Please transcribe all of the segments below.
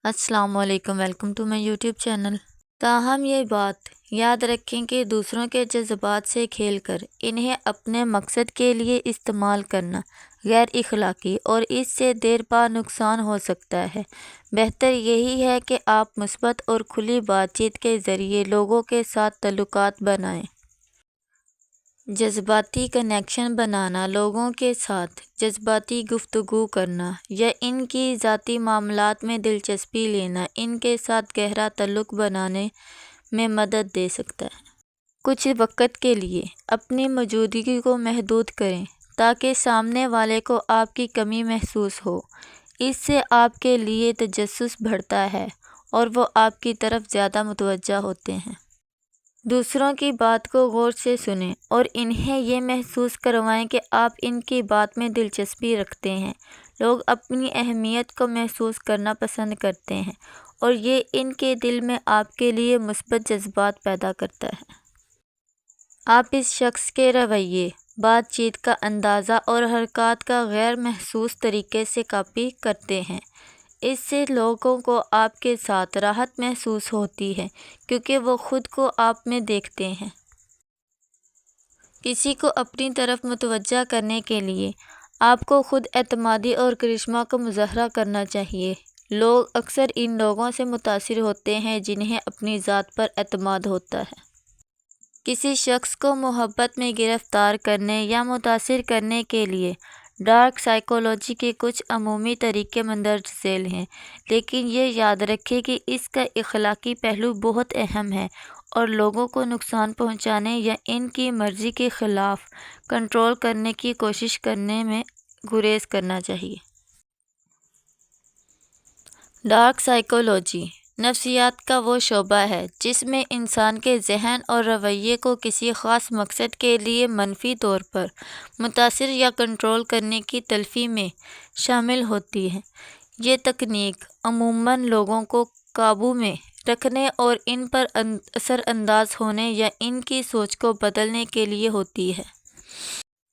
السلام علیکم، welcome to my YouTube channel. تاہم یہ بات یاد رکھیں کہ دوسروں کے جذبات سے کھیل کر انہیں اپنے مقصد کے لیے استعمال کرنا غیر اخلاقی اور اس سے دیر پا نقصان ہو سکتا ہے۔ بہتر یہی ہے کہ آپ مثبت اور کھلی بات چیت کے ذریعے لوگوں کے ساتھ تعلقات بنائیں۔ جذباتی کنیکشن بنانا، لوگوں کے ساتھ جذباتی گفتگو کرنا یا ان کی ذاتی معاملات میں دلچسپی لینا ان کے ساتھ گہرا تعلق بنانے میں مدد دے سکتا ہے۔ کچھ وقت کے لیے اپنی موجودگی کو محدود کریں تاکہ سامنے والے کو آپ کی کمی محسوس ہو۔ اس سے آپ کے لیے تجسس بڑھتا ہے اور وہ آپ کی طرف زیادہ متوجہ ہوتے ہیں۔ دوسروں کی بات کو غور سے سنیں اور انہیں یہ محسوس کروائیں کہ آپ ان کی بات میں دلچسپی رکھتے ہیں۔ لوگ اپنی اہمیت کو محسوس کرنا پسند کرتے ہیں اور یہ ان کے دل میں آپ کے لیے مثبت جذبات پیدا کرتا ہے۔ آپ اس شخص کے رویے، بات چیت کا انداز اور حرکات کا غیر محسوس طریقے سے کاپی کرتے ہیں۔ اس سے لوگوں کو آپ کے ساتھ راحت محسوس ہوتی ہے کیونکہ وہ خود کو آپ میں دیکھتے ہیں۔ کسی کو اپنی طرف متوجہ کرنے کے لیے آپ کو خود اعتمادی اور کرشمہ کا مظاہرہ کرنا چاہیے۔ لوگ اکثر ان لوگوں سے متاثر ہوتے ہیں جنہیں اپنی ذات پر اعتماد ہوتا ہے۔ کسی شخص کو محبت میں گرفتار کرنے یا متاثر کرنے کے لیے ڈارک سائیکالوجی کے کچھ عمومی طریقے مندرجہ ذیل ہیں، لیکن یہ یاد رکھیں کہ اس کا اخلاقی پہلو بہت اہم ہے اور لوگوں کو نقصان پہنچانے یا ان کی مرضی کے خلاف کنٹرول کرنے کی کوشش کرنے میں گریز کرنا چاہیے۔ ڈارک سائیکالوجی نفسیات کا وہ شعبہ ہے جس میں انسان کے ذہن اور رویے کو کسی خاص مقصد کے لیے منفی طور پر متاثر یا کنٹرول کرنے کی تلفی میں شامل ہوتی ہے۔ یہ تکنیک عموماً لوگوں کو قابو میں رکھنے اور ان پر اثر انداز ہونے یا ان کی سوچ کو بدلنے کے لیے ہوتی ہے۔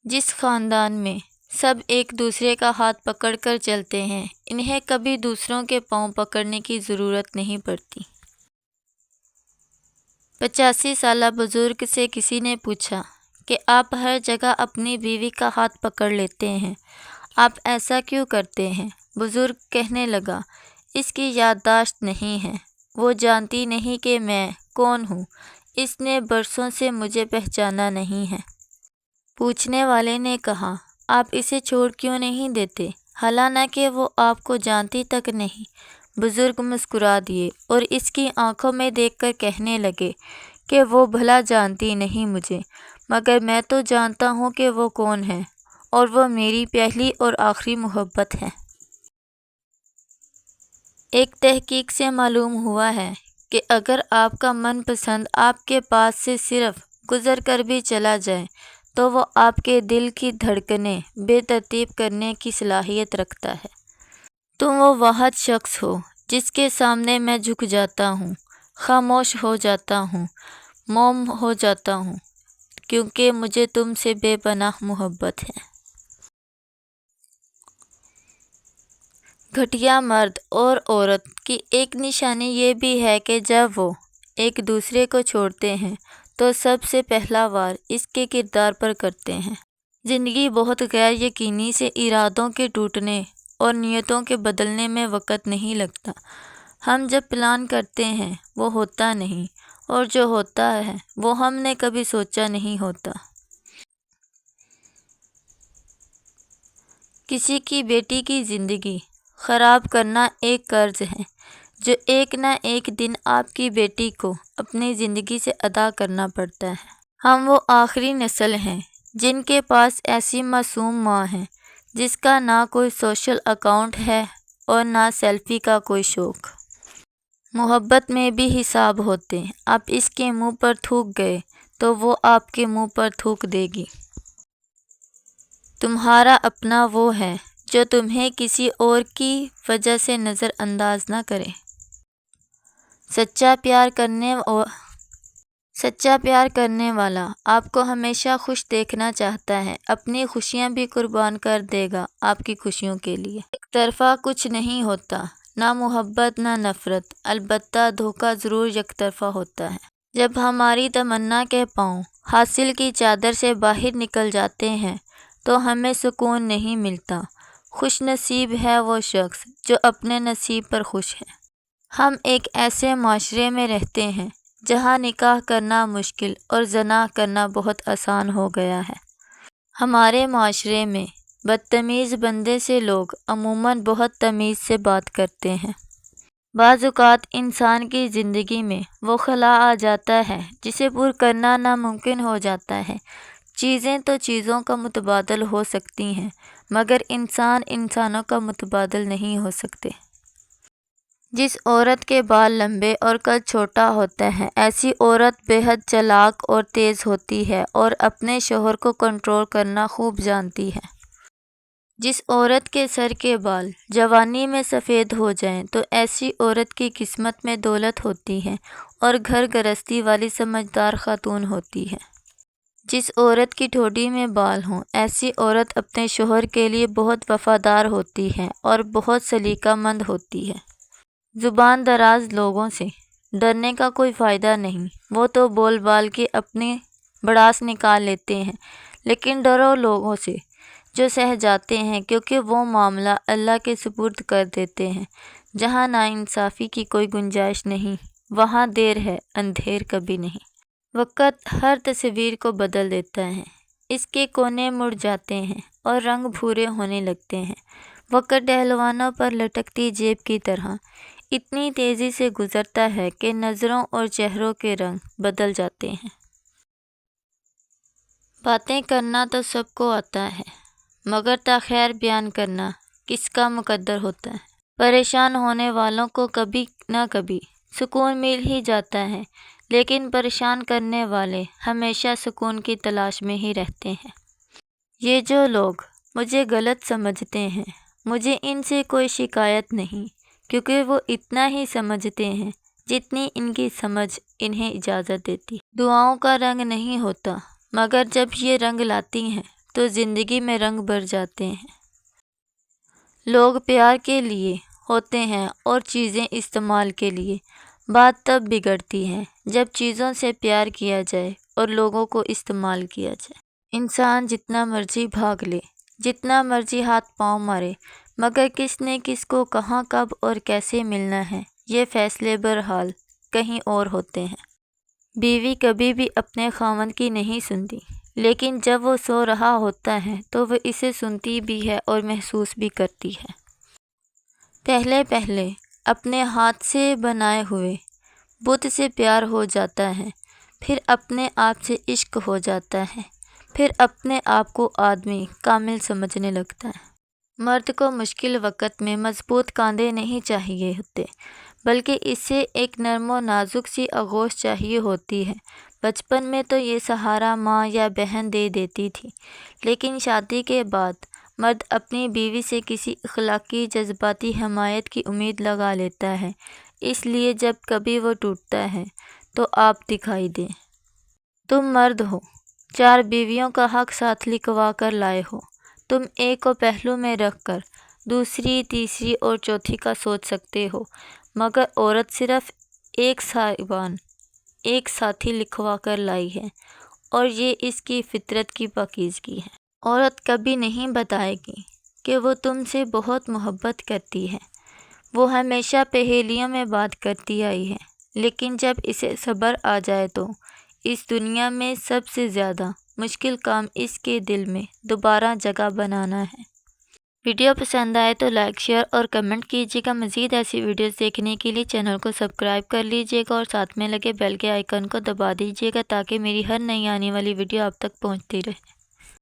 جس خاندان میں سب ایک دوسرے کا ہاتھ پکڑ کر چلتے ہیں، انہیں کبھی دوسروں کے پاؤں پکڑنے کی ضرورت نہیں پڑتی۔ 85 سالہ بزرگ سے کسی نے پوچھا کہ آپ ہر جگہ اپنی بیوی کا ہاتھ پکڑ لیتے ہیں، آپ ایسا کیوں کرتے ہیں؟ بزرگ کہنے لگا، اس کی یادداشت نہیں ہے، وہ جانتی نہیں کہ میں کون ہوں، اس نے برسوں سے مجھے پہچانا نہیں ہے۔ پوچھنے والے نے کہا، آپ اسے چھوڑ کیوں نہیں دیتے، حالانکہ وہ آپ کو جانتی تک نہیں؟ بزرگ مسکرا دیے اور اس کی آنکھوں میں دیکھ کر کہنے لگے کہ وہ بھلا جانتی نہیں مجھے، مگر میں تو جانتا ہوں کہ وہ کون ہے، اور وہ میری پہلی اور آخری محبت ہے۔ ایک تحقیق سے معلوم ہوا ہے کہ اگر آپ کا من پسند آپ کے پاس سے صرف گزر کر بھی چلا جائے تو وہ آپ کے دل کی دھڑکنیں بے ترتیب کرنے کی صلاحیت رکھتا ہے۔ تم وہ واحد شخص ہو جس کے سامنے میں جھک جاتا ہوں، خاموش ہو جاتا ہوں، موم ہو جاتا ہوں، کیونکہ مجھے تم سے بے پناہ محبت ہے۔ گھٹیا مرد اور عورت کی ایک نشانی یہ بھی ہے کہ جب وہ ایک دوسرے کو چھوڑتے ہیں تو سب سے پہلا وار اس کے کردار پر کرتے ہیں۔ زندگی بہت غیر یقینی سے ارادوں کے ٹوٹنے اور نیتوں کے بدلنے میں وقت نہیں لگتا۔ ہم جب پلان کرتے ہیں وہ ہوتا نہیں، اور جو ہوتا ہے وہ ہم نے کبھی سوچا نہیں ہوتا۔ کسی کی بیٹی کی زندگی خراب کرنا ایک قرض ہے جو ایک نہ ایک دن آپ کی بیٹی کو اپنی زندگی سے ادا کرنا پڑتا ہے۔ ہم وہ آخری نسل ہیں جن کے پاس ایسی معصوم ماں ہے جس کا نہ کوئی سوشل اکاؤنٹ ہے اور نہ سیلفی کا کوئی شوق۔ محبت میں بھی حساب ہوتے ہیں، آپ اس کے منہ پر تھوک گئے تو وہ آپ کے منہ پر تھوک دے گی۔ تمہارا اپنا وہ ہے جو تمہیں کسی اور کی وجہ سے نظر انداز نہ کرے۔ سچا پیار کرنے والا آپ کو ہمیشہ خوش دیکھنا چاہتا ہے، اپنی خوشیاں بھی قربان کر دے گا آپ کی خوشیوں کے لیے۔ ایک طرفہ کچھ نہیں ہوتا، نہ محبت نہ نفرت، البتہ دھوکہ ضرور یک طرفہ ہوتا ہے۔ جب ہماری تمنا کے پاؤں حاصل کی چادر سے باہر نکل جاتے ہیں تو ہمیں سکون نہیں ملتا۔ خوش نصیب ہے وہ شخص جو اپنے نصیب پر خوش ہے۔ ہم ایک ایسے معاشرے میں رہتے ہیں جہاں نکاح کرنا مشکل اور زنا کرنا بہت آسان ہو گیا ہے۔ ہمارے معاشرے میں بدتمیز بندے سے لوگ عموماً بہت تمیز سے بات کرتے ہیں۔ بعض اوقات انسان کی زندگی میں وہ خلا آ جاتا ہے جسے پور کرنا ناممکن ہو جاتا ہے۔ چیزیں تو چیزوں کا متبادل ہو سکتی ہیں مگر انسان انسانوں کا متبادل نہیں ہو سکتے۔ جس عورت کے بال لمبے اور قد چھوٹا ہوتا ہے ایسی عورت بے حد چالاک اور تیز ہوتی ہے اور اپنے شوہر کو کنٹرول کرنا خوب جانتی ہے۔ جس عورت کے سر کے بال جوانی میں سفید ہو جائیں تو ایسی عورت کی قسمت میں دولت ہوتی ہے اور گھر گرہستی والی سمجھدار خاتون ہوتی ہے۔ جس عورت کی ٹھوڈی میں بال ہوں ایسی عورت اپنے شوہر کے لیے بہت وفادار ہوتی ہے اور بہت سلیقہ مند ہوتی ہے۔ زبان دراز لوگوں سے ڈرنے کا کوئی فائدہ نہیں، وہ تو بول بال کے اپنی بڑاس نکال لیتے ہیں، لیکن ڈرو لوگوں سے جو سہ جاتے ہیں کیونکہ وہ معاملہ اللہ کے سپرد کر دیتے ہیں۔ جہاں ناانصافی کی کوئی گنجائش نہیں وہاں دیر ہے اندھیر کبھی نہیں۔ وقت ہر تصویر کو بدل دیتا ہے، اس کے کونے مڑ جاتے ہیں اور رنگ بھورے ہونے لگتے ہیں۔ وقت پہلوانوں پر لٹکتی جیب کی طرح اتنی تیزی سے گزرتا ہے کہ نظروں اور چہروں کے رنگ بدل جاتے ہیں۔ باتیں کرنا تو سب کو آتا ہے مگر تاخیر بیان کرنا کس کا مقدر ہوتا ہے۔ پریشان ہونے والوں کو کبھی نہ کبھی سکون مل ہی جاتا ہے، لیکن پریشان کرنے والے ہمیشہ سکون کی تلاش میں ہی رہتے ہیں۔ یہ جو لوگ مجھے غلط سمجھتے ہیں مجھے ان سے کوئی شکایت نہیں، کیونکہ وہ اتنا ہی سمجھتے ہیں جتنی ان کی سمجھ انہیں اجازت دیتی۔ دعاؤں کا رنگ نہیں ہوتا مگر جب یہ رنگ لاتی ہیں تو زندگی میں رنگ بھر جاتے ہیں۔ لوگ پیار کے لیے ہوتے ہیں اور چیزیں استعمال کے لیے۔ بات تب بگڑتی ہے جب چیزوں سے پیار کیا جائے اور لوگوں کو استعمال کیا جائے۔ انسان جتنا مرضی بھاگ لے، جتنا مرضی ہاتھ پاؤں مارے، مگر کس نے کس کو کہاں کب اور کیسے ملنا ہے یہ فیصلے بہرحال کہیں اور ہوتے ہیں۔ بیوی کبھی بھی اپنے خاوند کی نہیں سنتی، لیکن جب وہ سو رہا ہوتا ہے تو وہ اسے سنتی بھی ہے اور محسوس بھی کرتی ہے۔ پہلے پہلے اپنے ہاتھ سے بنائے ہوئے بت سے پیار ہو جاتا ہے، پھر اپنے آپ سے عشق ہو جاتا ہے، پھر اپنے آپ کو آدمی کامل سمجھنے لگتا ہے۔ مرد کو مشکل وقت میں مضبوط کاندھے نہیں چاہیے ہوتے، بلکہ اسے ایک نرم و نازک سی آغوش چاہیے ہوتی ہے۔ بچپن میں تو یہ سہارا ماں یا بہن دے دیتی تھی، لیکن شادی کے بعد مرد اپنی بیوی سے کسی اخلاقی جذباتی حمایت کی امید لگا لیتا ہے، اس لیے جب کبھی وہ ٹوٹتا ہے تو آپ دکھائی دیں۔ تم مرد ہو، 4 بیویوں کا حق ساتھ لکھوا کر لائے ہو، تم ایک کو پہلو میں رکھ کر دوسری، تیسری اور چوتھی کا سوچ سکتے ہو، مگر عورت صرف ایک سائبان، ایک ساتھی لکھوا کر لائی ہے اور یہ اس کی فطرت کی پاکیزگی ہے۔ عورت کبھی نہیں بتائے گی کہ وہ تم سے بہت محبت کرتی ہے، وہ ہمیشہ پہیلیوں میں بات کرتی آئی ہے، لیکن جب اسے صبر آ جائے تو اس دنیا میں سب سے زیادہ مشکل کام اس کے دل میں دوبارہ جگہ بنانا ہے۔ ویڈیو پسند آئے تو لائک، شیئر اور کمنٹ کیجیے گا۔ مزید ایسی ویڈیوز دیکھنے کے لیے چینل کو سبسکرائب کر لیجیے گا اور ساتھ میں لگے بیل کے آئیکن کو دبا دیجیے گا تاکہ میری ہر نئی آنے والی ویڈیو آپ تک پہنچتی رہے۔